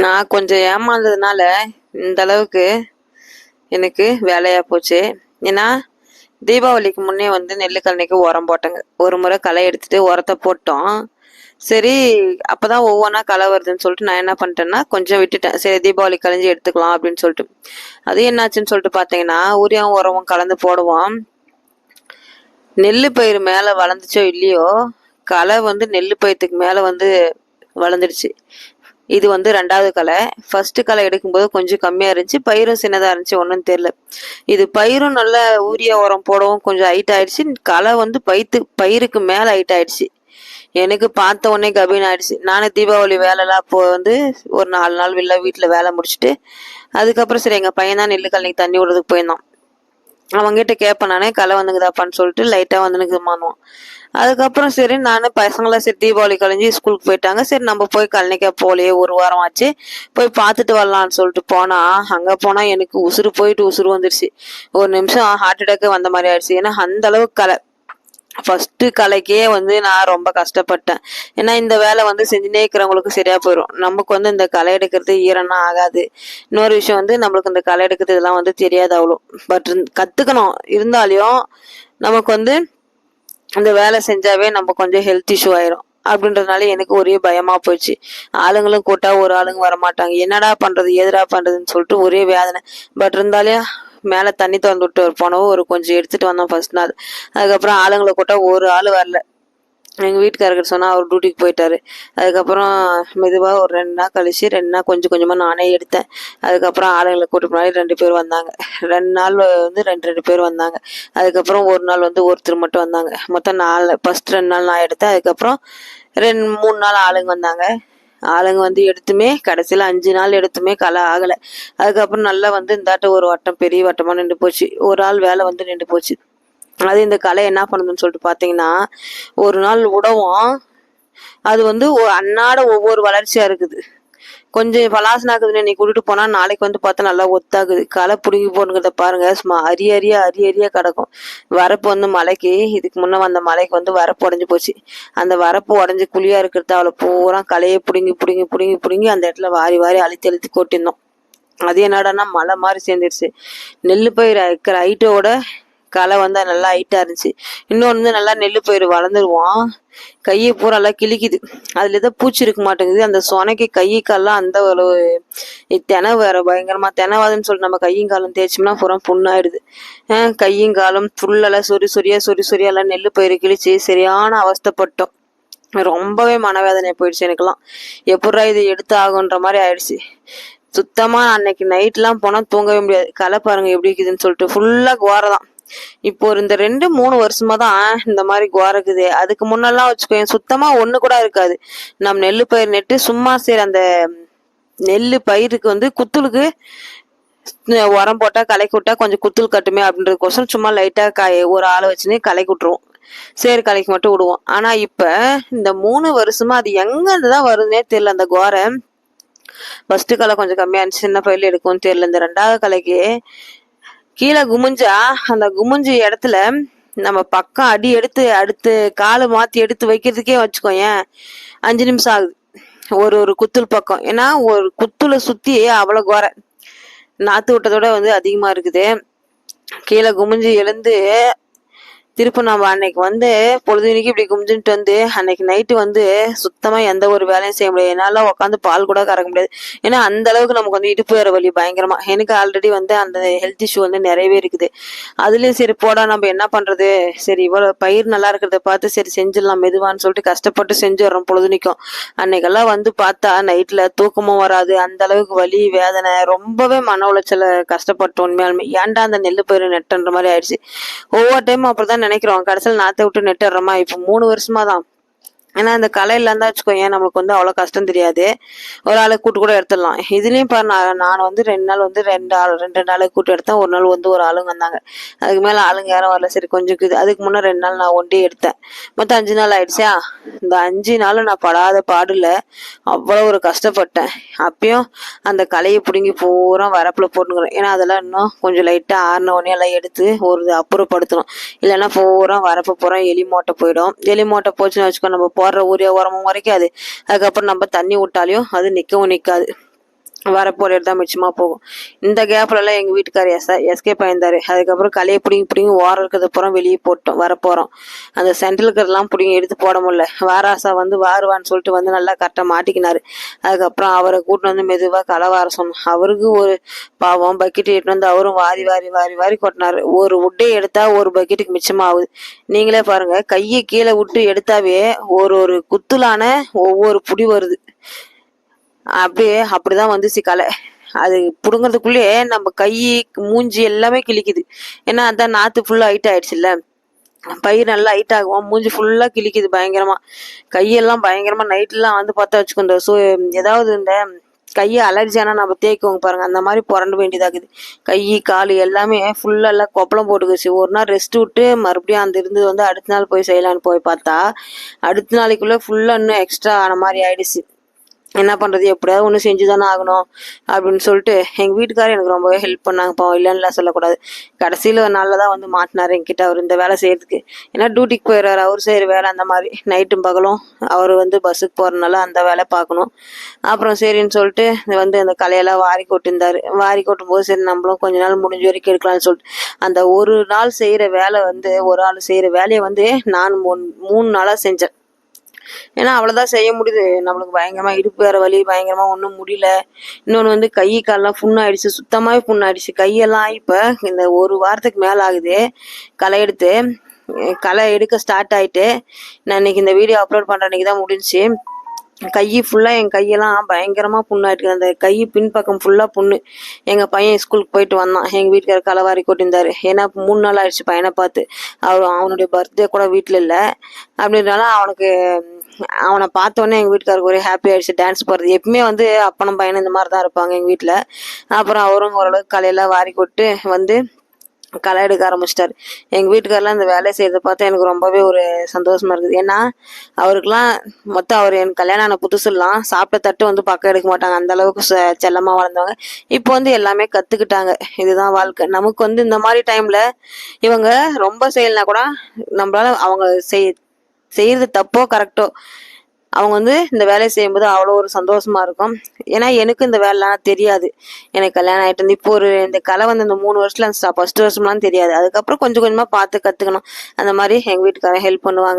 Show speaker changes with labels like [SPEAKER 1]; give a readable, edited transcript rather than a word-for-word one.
[SPEAKER 1] நான் கொஞ்சம் ஏமாந்ததுனால இந்த அளவுக்கு எனக்கு வேலையா போச்சு. ஏன்னா தீபாவளிக்கு முன்னே வந்து நெல்லுக்கழனிக்கு உரம் போட்டேங்க. ஒரு முறை களை எடுத்துட்டு உரத்தை போட்டோம். சரி, அப்பதான் ஒவ்வொன்றா களை வருதுன்னு சொல்லிட்டு நான் என்ன பண்ணிட்டேன்னா கொஞ்சம் விட்டுட்டேன். சரி, தீபாவளி கழிஞ்சு எடுத்துக்கலாம் அப்படின்னு சொல்லிட்டு. அது என்னாச்சுன்னு சொல்லிட்டு பார்த்தீங்கன்னா, யூரியாவும் உரமும் கலந்து போடுவோம். நெல்லு பயிர் மேலே வளர்ந்துச்சோ இல்லையோ, களை வந்து நெல்லு பயிர்த்துக்கு மேலே வந்து வளர்ந்துடுச்சு. இது வந்து 2வது களை. ஃபர்ஸ்ட் களை எடுக்கும்போது கொஞ்சம் கம்மியா இருந்துச்சு, பயிரும் சின்னதா இருந்துச்சு, ஒன்றும் தெரியல. இது பயிரும் நல்ல யூரியா உரம் போடவும் கொஞ்சம் ஹைட் ஆயிடுச்சு, களை வந்து பயிருக்கு மேல ஹைட் ஆயிடுச்சு. எனக்கு பார்த்த உடனே கபீன் ஆயிடுச்சு. நானும் தீபாவளி வேலைலாம் அப்போ வந்து ஒரு 4 நாள் வீட்டில் வேலை முடிச்சுட்டு அதுக்கப்புறம் சரி எங்கள் பையன் தான் நெல்லு கழனிக்கு தண்ணி விடுறதுக்கு போயிருந்தான். அவங்ககிட்ட கேட்பேன் நானே, களை வந்துக்குதாப்பான்னு சொல்லிட்டு லைட்டாக வந்துனுக்குமானுவான். அதுக்கப்புறம் சரி நானும் பசங்களாம் சரி தீபாவளி கழிஞ்சு ஸ்கூலுக்கு போயிட்டாங்க. சரி நம்ம போய் கழனிக்கா போலையே, ஒரு வாரம் ஆச்சு, போய் பார்த்துட்டு வரலான்னு சொல்லிட்டு போனா, அங்கே போனால் எனக்கு உசுறு போயிட்டு உசுறு வந்துடுச்சு. ஒரு நிமிஷம் ஹார்ட் அட்டாக்கு வந்த மாதிரி ஆயிடுச்சு. ஏன்னா அந்த அளவுக்கு களை. ஃபர்ஸ்ட் கலைக்கே வந்து நான் ரொம்ப கஷ்டப்பட்டேன். ஏன்னா இந்த வேலை வந்து செஞ்சுனே இருக்கிறவங்களுக்கு சரியா போயிடும். நமக்கு வந்து இந்த களை எடுக்கிறது ஈரம்னா ஆகாது. இன்னொரு விஷயம் வந்து நம்மளுக்கு இந்த களை எடுக்கிறது இதெல்லாம் வந்து தெரியாது அவ்வளோ. பட் கத்துக்கணும். இருந்தாலையும் நமக்கு வந்து இந்த வேலை செஞ்சாவே நம்ம கொஞ்சம் ஹெல்த் இஷ்யூ ஆயிரும். அப்படின்றதுனால எனக்கு ஒரே பயமா போயிடுச்சு. ஆளுங்களும் கூட்டா ஒரு ஆளுங்க வரமாட்டாங்க. என்னடா பண்றது எதுடா பண்றதுன்னு சொல்லிட்டு ஒரே வேதனை. பட் இருந்தாலே மேலே தண்ணி திறந்து விட்டு போனவும் ஒரு கொஞ்சம் எடுத்துட்டு வந்தோம் ஃபர்ஸ்ட் நாள். அதுக்கப்புறம் ஆளுங்களை கூட்டா ஒரு ஆள் வரல. எங்கள் வீட்டுக்காரர்கிட்ட சொன்னால் அவர் டியூட்டிக்கு போயிட்டாரு. அதுக்கப்புறம் மெதுவாக ஒரு 2 நாள் கழிச்சு 2 நாள் கொஞ்சம் கொஞ்சமாக நானே எடுத்தேன். அதுக்கப்புறம் ஆளுங்களை கூட்டு போனாலே 2 பேர் வந்தாங்க. 2 நாள் வந்து 2 பேர் வந்தாங்க. அதுக்கப்புறம் ஒரு நாள் வந்து ஒருத்தர் மட்டும் வந்தாங்க. மொத்தம் 4. ஃபர்ஸ்ட் 2 நாள் நான் எடுத்தேன். அதுக்கப்புறம் 3 நாள் ஆளுங்க வந்தாங்க. ஆளுங்க வந்து எடுத்துமே கடைசியில் 5 நாள் எடுத்துமே களை ஆகலை. அதுக்கப்புறம் நல்லா வந்து இந்தாட்ட ஒரு வட்டம் பெரிய வட்டமாக நின்று போச்சு. ஒரு ஆள் வேலை வந்து நின்று போச்சு. அது இந்த களை என்ன பண்ணுதுன்னு சொல்லிட்டு பார்த்தீங்கன்னா, ஒரு நாள் விடவும் அது வந்து அன்னாட ஒவ்வொரு வளர்ச்சியா இருக்குது. கொஞ்சம் பலாசனாக்குதுன்னு நீ கூட்டிட்டு போனா நாளைக்கு வந்து பார்த்தா நல்லா ஒத்தாகுது. களை பிடுங்கி போடுங்கிறத பாருங்க, சும்மா அரியா கிடக்கும். வரப்பு வந்து மலைக்கு இதுக்கு முன்ன வந்த மலைக்கு வந்து வரப்பு உடஞ்சி போச்சு. அந்த வரப்பு உடஞ்சி குழியா இருக்கிறது அவளை பூரா களையை பிடுங்கி அந்த இடத்துல வாரி வாரி அழுத்தி கொட்டிருந்தோம். அது என்னடான்னா மலை மாதிரி சேர்ந்துருச்சு. நெல்லு பயிர் இருக்கிற ஹைட்டோட களை வந்து நல்லா ஹைட்டா இருந்துச்சு. இன்னொன்று வந்து நல்லா நெல்லு பயிர் வளர்ந்துருவோம். கையை பூரா நல்லா கிழிக்குது. அதுல ஏதோ பூச்சி இருக்க மாட்டேங்குது. அந்த சொனைக்கு கை கால்லாம் அந்த ஒரு தினை வேற பயங்கரமா தினவாதுன்னு சொல்லிட்டு நம்ம கையும் காலம் தேய்ச்சோம்னா பூரா புண்ணாயிடுது. கையும் காலம் ஃபுல்லெல்லாம் சொறி எல்லாம் நெல்லு பயிர் கிழிச்சு சரியான அவஸ்தைப்பட்டோம். ரொம்பவே மனவேதனை போயிடுச்சு எனக்குலாம். எப்படா இது எடுத்து ஆகுன்ற மாதிரி ஆயிடுச்சு. சுத்தமா அன்னைக்கு நைட்லாம் போனா தூங்கவே முடியாது. களை பாருங்க எப்படி இருக்குதுன்னு சொல்லிட்டு ஃபுல்லா கோரை தான். இப்போ இந்த 2-3 வருஷமா தான் இந்த மாதிரி கோரக்குது. அதுக்கு முன்னெல்லாம் வச்சுக்கோ சுத்தமா ஒண்ணு கூட இருக்காது. நம்ம நெல்லு பயிர் நெட்டு சும்மா சரி அந்த நெல்லு பயிருக்கு வந்து குத்துலுக்கு உரம் போட்டா களைக்கு விட்டா கொஞ்சம் குத்துல் கட்டுமே அப்படின்றதுக்கோசரம் சும்மா லைட்டா ஒரு ஆளை வச்சுன்னு களைக்கு விட்டுருவோம். சரி, களைக்கு மட்டும் விடுவோம். ஆனா இப்ப இந்த 3 வருஷமா அது எங்க இருந்துதான் வருதுன்னே தெரியல. அந்த கோரை ஃபர்ஸ்ட் களை கொஞ்சம் கம்மியா இருந்துச்சு, சின்ன பயிர்ல எடுக்கும்னு தெரியல. இந்த 2வது களைக்கு கீழே குமிஞ்சா அந்த குமிஞ்ச இடத்துல நம்ம பக்கம் அடி எடுத்து அடுத்து காலை மாத்தி எடுத்து வைக்கிறதுக்கே வச்சுக்கோயேன் 5 நிமிஷம் ஆகுது. ஒரு குத்துல் பக்கம். ஏன்னா ஒரு குத்துல சுத்தி அவ்வளவு கோரை நாத்து விட்டதோட வந்து அதிகமா இருக்குது. கீழே குமிஞ்சு எழுந்து திருப்ப நம்ம அன்னைக்கு வந்து பொழுதுனிக்கு இப்படி குமிஞ்சுட்டு வந்து அன்னைக்கு நைட்டு வந்து சுத்தமா எந்த ஒரு வேலையும் செய்ய முடியாது. என்னால உட்காந்து பால் கூட கறக்க முடியாது. ஏன்னா அந்த அளவுக்கு நமக்கு வந்து இடுப்பு வேற வலி பயங்கரமா. எனக்கு ஆல்ரெடி வந்து அந்த ஹெல்த் இஷ்யூ வந்து நிறையவே இருக்குது. அதுலயும் சரி போடா நம்ம என்ன பண்றது, சரி இவ்வளவு பயிர் நல்லா இருக்கிறத பார்த்து சரி செஞ்சிடலாம் மெதுவான்னு சொல்லிட்டு கஷ்டப்பட்டு செஞ்சிடறோம் பொழுதுனிக்கும். அன்னைக்கெல்லாம் வந்து பார்த்தா நைட்ல தூக்கமும் வராது. அந்த அளவுக்கு வலி வேதனை ரொம்பவே மன உளைச்சல கஷ்டப்பட்டோம். உண்மையாலுமே ஏன்டா அந்த நெல்லு பயிர் நெட்டுன்ற மாதிரி ஆயிடுச்சு. ஒவ்வொரு டைமும் அப்படிதான் நினைக்கிறோம். கடைசியில் நாத்தை விட்டு நெட்டுறோமா. இப்போ 3 வருஷமா தான். ஏன்னா இந்த கலையில இருந்தா வச்சுக்கோங்க நம்மளுக்கு வந்து அவ்வளவு கஷ்டம் தெரியாது. ஒரு ஆளை கூட்டு கூட எடுத்துடலாம். இதுலயும் பாரு நான் வந்து 2 நாள் வந்து 2 நாளை கூட்டு எடுத்தேன். ஒரு நாள் வந்து ஒரு ஆளுங்க வந்தாங்க. அதுக்கு மேல ஆளுங்க யாரும் வரல. சரி கொஞ்சம் அதுக்கு முன்னே 2 நாள் நான் ஒண்டி எடுத்தேன். மொத்தம் 5 நாள் ஆயிடுச்சா. இந்த 5 நாளும் நான் படாத பாடுல அவ்வளவு ஒரு கஷ்டப்பட்டேன். அப்பயும் அந்த களையை பிடுங்கி பூரா வரப்புல போட்டுக்கிறேன். ஏன்னா அதெல்லாம் இன்னும் கொஞ்சம் லைட்டா ஆறின உடனே எல்லாம் எடுத்து ஒரு அப்புறப்படுத்தணும். இல்லைன்னா பூரா வரப்பு பூரா எலி மூட்டை போயிடும். எலி மூட்டை போச்சுன்னு வச்சுக்கோ நம்ம போடுற ஊரியா உரமும் உரைக்காது. அதுக்கப்புறம் நம்ம தண்ணி விட்டாலையும் அது நிற்கவும் நிற்காது. வரப்போ ரேட் தான் மிச்சமாக போகும். இந்த கேப்லலாம் எங்கள் வீட்டுக்கார் எஸ்கேப் ஆயிருந்தார். அதுக்கப்புறம் கலையை பிடிங்கி ஓரம் இருக்கிறது அப்புறம் வெளியே போட்டோம் வரப்போகிறோம். அந்த சென்ட்ரல் இருக்கிறதெல்லாம் பிடிங்கி எடுத்து போட முடியல. வாராசா வந்து வாருவான்னு சொல்லிட்டு வந்து நல்லா கரெக்டாக மாட்டிக்கினாரு. அதுக்கப்புறம் அவரை கூட்டின்னு வந்து மெதுவாக களை வார சொன்னோம். அவருக்கு ஒரு பாவம் பக்கெட் எடுத்துட்டு வந்து அவரும் வாரி வாரி வாரி வாரி கொட்டினாரு. ஒரு உட்டை எடுத்தா ஒரு பக்கெட்டுக்கு மிச்சமாகுது. நீங்களே பாருங்க, கையை கீழே விட்டு எடுத்தாவே ஒரு ஒரு குத்துலான ஒவ்வொரு புடி வருது. அப்படிதான் வந்துச்சு களை. அது புடுங்கிறதுக்குள்ளேயே நம்ம கை மூஞ்சி எல்லாமே கிழிக்குது. ஏன்னா அதான் நாத்து ஃபுல்லா ஹைட் ஆயிடுச்சுல்ல. பயிர் நல்லா ஹைட் ஆகும், மூஞ்சி ஃபுல்லா கிழிக்குது பயங்கரமா. கையெல்லாம் பயங்கரமா நைட்லாம் வந்து பார்த்தா வச்சுக்கோங்க. ஸோ ஏதாவது இந்த கையை அலர்ஜியானா நம்ம தேய்க்குவோங்க பாருங்க, அந்த மாதிரி புரண்டு வேண்டியதாகுது. கை கால் எல்லாமே ஃபுல்லா எல்லாம் கொப்பளம் போட்டுக்குச்சு. ஒரு நாள் ரெஸ்ட் விட்டு மறுபடியும் அந்த இருந்தது வந்து அடுத்த நாள் போய் செய்யலான்னு போய் பார்த்தா அடுத்த நாளைக்குள்ள ஃபுல்லா இன்னும் எக்ஸ்ட்ரா ஆன மாதிரி ஆயிடுச்சு. என்ன பண்ணுறது, எப்படியாவது ஒன்று செஞ்சு தானே ஆகணும் அப்படின்னு சொல்லிட்டு எங்கள் வீட்டுக்காரர் எனக்கு ரொம்பவே ஹெல்ப் பண்ணாங்க. பாவம் இல்லைன்னுலாம் சொல்லக்கூடாது. கடைசியில் ஒரு நாளில் தான் வந்து மாட்டினார் என்கிட்ட அவர் இந்த வேலை செய்கிறதுக்கு. ஏன்னா டியூட்டிக்கு போயிடுறாரு, அவர் செய்கிற வேலை அந்த மாதிரி நைட்டும் பகலும் அவர் வந்து பஸ்ஸுக்கு போகிறனால அந்த வேலை பார்க்கணும். அப்புறம் சரின்னு சொல்லிட்டு வந்து அந்த கலையெல்லாம் வாரி கொட்டிருந்தார். வாரி கொட்டும் போது சரி நம்மளும் கொஞ்ச நாள் முடிஞ்ச வரைக்கும் எடுக்கலாம்னு சொல்லிட்டு அந்த ஒரு நாள் செய்கிற வேலை வந்து ஒரு ஆள் செய்கிற வேலையை வந்து நான் 3 நாளாக செஞ்சேன். ஏன்னா அவ்வளோதான் செய்ய முடியுது. நம்மளுக்கு பயங்கரமா இடுப்பு வேற வலி, பயங்கரமா ஒன்றும் முடியல. இன்னொன்று வந்து கை கால்லாம் புண்ணாயிடுச்சு, சுத்தமாகவே புண்ணாயிடுச்சு. கையெல்லாம் இப்போ இந்த ஒரு வாரத்துக்கு மேலே ஆகுது களை எடுத்து. களை எடுக்க ஸ்டார்ட் ஆயிட்டு நான் இன்னைக்கு இந்த வீடியோ அப்லோட் பண்ணுற அன்னைக்கு தான் முடிஞ்சுச்சு. கை ஃபுல்லாக என் கையெல்லாம் பயங்கரமாக புண்ணாயிட்டு, அந்த கை பின்பக்கம் ஃபுல்லாக புண்ணு. எங்கள் பையன் ஸ்கூலுக்கு போயிட்டு வந்தான், எங்கள் வீட்டுக்காரர் களவாரி கொட்டிருந்தாரு. ஏன்னா 3 நாள் ஆயிடுச்சு பையனை பார்த்து. அவனுடைய பர்த்டே கூட வீட்டில் இல்லை. அப்படின்றனால அவனை பார்த்தோன்னே எங்கள் வீட்டுக்காருக்கு ஒரே ஹாப்பி ஆயிடுச்சு. டான்ஸ் போடுறது எப்பவுமே வந்து அப்பனும் பையனும் இந்த மாதிரி தான் இருப்பாங்க எங்கள் வீட்டில். அப்புறம் அவரும் ஓரளவுக்கு கலையெல்லாம் வாரி கொட்டு வந்து களை எடுக்க ஆரம்பிச்சிட்டாரு. எங்கள் வீட்டுக்காரெலாம் இந்த வேலையை செய்கிறத பார்த்தா எனக்கு ரொம்பவே ஒரு சந்தோஷமா இருக்குது. ஏன்னா அவருக்கெல்லாம் அவர் எனக்கு கல்யாணம் ஆன புதுசுலாம் சாப்பிட்ட தட்டு வந்து பக்கம் எடுக்க மாட்டாங்க. அந்த அளவுக்கு செல்லமாக வளர்ந்தவங்க. இப்போ வந்து எல்லாமே கற்றுக்கிட்டாங்க. இதுதான் வாழ்க்கை. நமக்கு வந்து இந்த மாதிரி டைமில் இவங்க ரொம்ப செய்யலைனா கூட நம்மளால அவங்க செய்யறது தப்போ கரெக்டோ அவங்க வந்து இந்த வேலையை செய்யும்போது அவ்வளோ ஒரு சந்தோஷமா இருக்கும். ஏன்னா எனக்கு இந்த வேலைலாம் தெரியாது. எனக்கு கல்யாணம் ஆகிட்டு இருந்து இப்போ இந்த கலை வந்து இந்த 3 வருஷத்துல ஃபர்ஸ்ட் வருஷம்லாம் தெரியாது. அதுக்கப்புறம் கொஞ்சம் கொஞ்சமாக பார்த்து கற்றுக்கணும். அந்த மாதிரி எங்கள் வீட்டுக்காரன் ஹெல்ப் பண்ணுவாங்க.